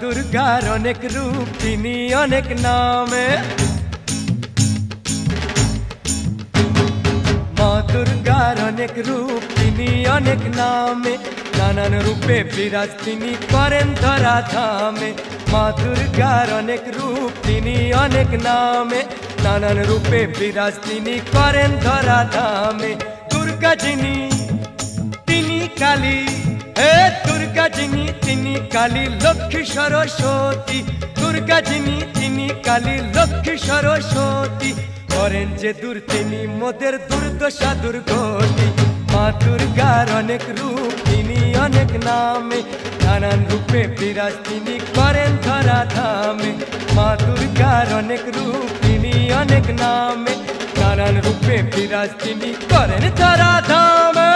দুর্গার অনেক রূপ, তিনি অনেক নামে। মা দুর্গার অনেক রূপ, তিনি অনেক নামে। নানান রূপে বিরাজ তিনি করেন ধরা ধামে। মা দুর্গার অনেক রূপ, তিনি অনেক নামে। নানান রূপে বিরাজ তিনি করেন ধরা ধামে। দুর্গা যিনি তিনি কালী, হে দুর্গা যিনি তিনি কালী লক্ষ্মী সরস্বতী। দুর্গা যিনি তিনি কালী লক্ষ্মী সরস্বতী। করেন যে দূর তিনি মোদের দুর্দশা দুর্গতি। মা দুর্গার অনেক রূপ, তিনি অনেক নামে। নানান রূপে বিরাজ তিনি করেন ধরা ধামে। মা দুর্গার অনেক রূপ, তিনি অনেক নামে। নানান রূপে বিরাজ তিনি করেন ধরা ধামে।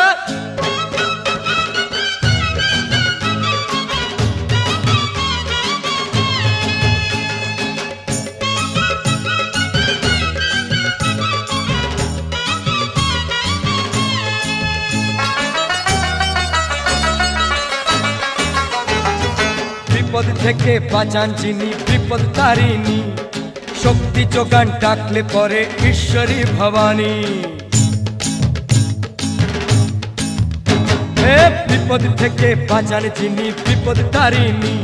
বিপদ থেকে বাঁচান যিনি বিপদ তারিণী। শক্তি যোগান ডাকলে পরে ঈশ্বরী ভবানী। হে বিপদ থেকে বাঁচান যিনি বিপদ তারিণী।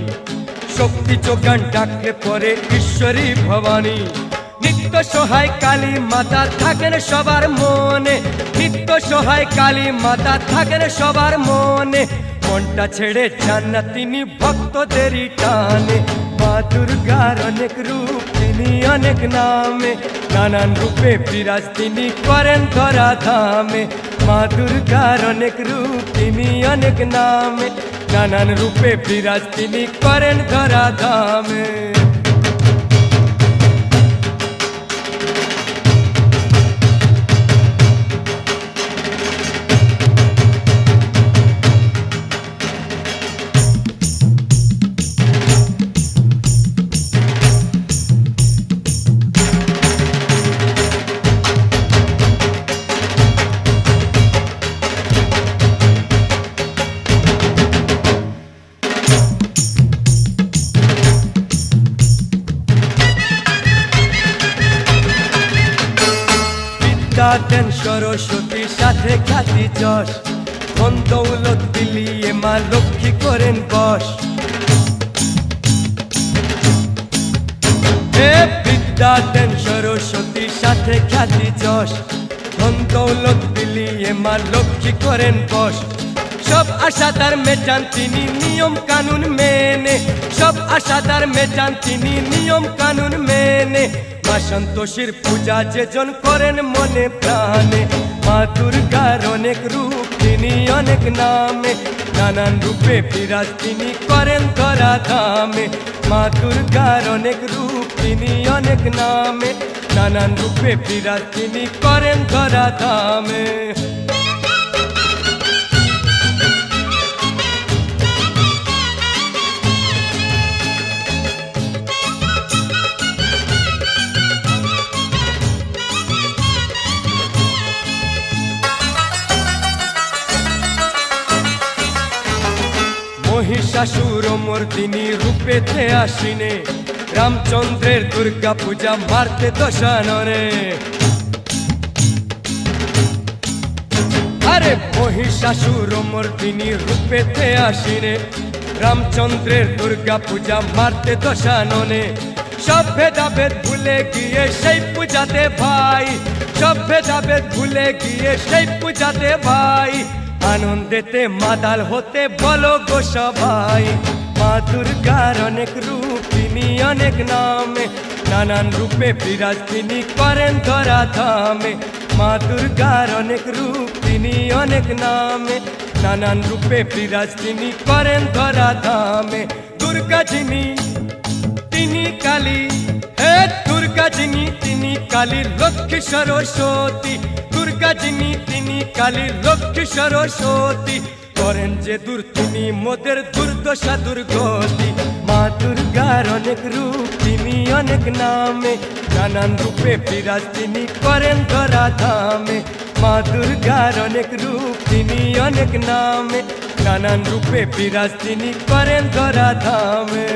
শক্তি যোগান ডাকলে পরে ঈশ্বরী ভবানী। নিত্য সহায় কালী মাতা থাকেন সবার মনে। নিত্য সহায় কালী মাতা থাকেন সবার মনে। মনটা ছেড়ে যান না তিনি ভক্তদেরই টানে। মা দুর্গার অনেক রূপ, তিনি অনেক নামে। নানান রূপে বিরাজ তিনি করেন ধরা ধামে। মা দুর্গার অনেক রূপ, তিনি অনেক নামে। নানান রূপে বিরাজ তিনি করেন ধরা ধামে। দেন সরস্বতীর সাথে খ্যাতি যশ। ধন দৌলত বিলিয়ে মা লক্ষ্মী করেন বশ। হে বিদ্যা দেন সরস্বতীর সাথে খ্যাতি যশ। ধন দৌলত বিলিয়ে মা লক্ষ্মী করেন বশ। সব আশাদার মেটান তিনি নিয়ম কানুন মেনে। সব আশাদার মেটান তিনি নিয়ম কানুন মেনে। মা সন্তোষীর পূজা যেজন করেন মনে প্রাণে। মা দুর্গার অনেক রূপ, তিনি অনেক নামে। নানান রূপে বিরাজ তিনি করেন ধরা ধামে। মা দুর্গার অনেক রূপ, তিনি অনেক নামে। নানান রূপে বিরাজ তিনি করেন ধরা ধামে। মহিষাসুর মর্দিনী রূপেতে আসিনে। রামচন্দ্রের দুর্গা পূজা মারতে দশাননে। আরে মহিষাসুর মর্দিনী রূপেতে আসিনে। রামচন্দ্রের দুর্গা পূজা মারতে দশাননে। সব ভেদাভেদ ভুলে গিয়ে সেই পূজাতে ভাই। সব ভেদাভেদ ভুলে গিয়ে সেই পূজাতে ভাই। আনন্দেতে মাতাল হতে বলো গো সবাই। মা দুর্গার অনেক রূপ, তিনি অনেক নামে। নানান রূপে বিরাজ তিনি করেন ধরা ধামে। মা দুর্গার অনেক রূপ, তিনি অনেক নামে। নানান রূপে বিরাজ তিনি করেন ধরা ধামে। দুর্গা যিনি তিনি কালী, হে দুর্গা যিনি তিনি কালী লক্ষ্মী সরস্বতী। দুর্গা যিনি তিনি কালী লক্ষ্মী সরস্বতী। করেন যে দূর তিনি মোদের দুর্দশা দুর্গতি। মা দুর্গার অনেক রূপ, তিনি অনেক নামে। নানান রূপে বিরাজ তিনি করেন ধরা ধামে। মা দুর্গার অনেক রূপ, তিনি অনেক নামে। নানান রূপে বিরাজ তিনি করেন ধরা ধামে।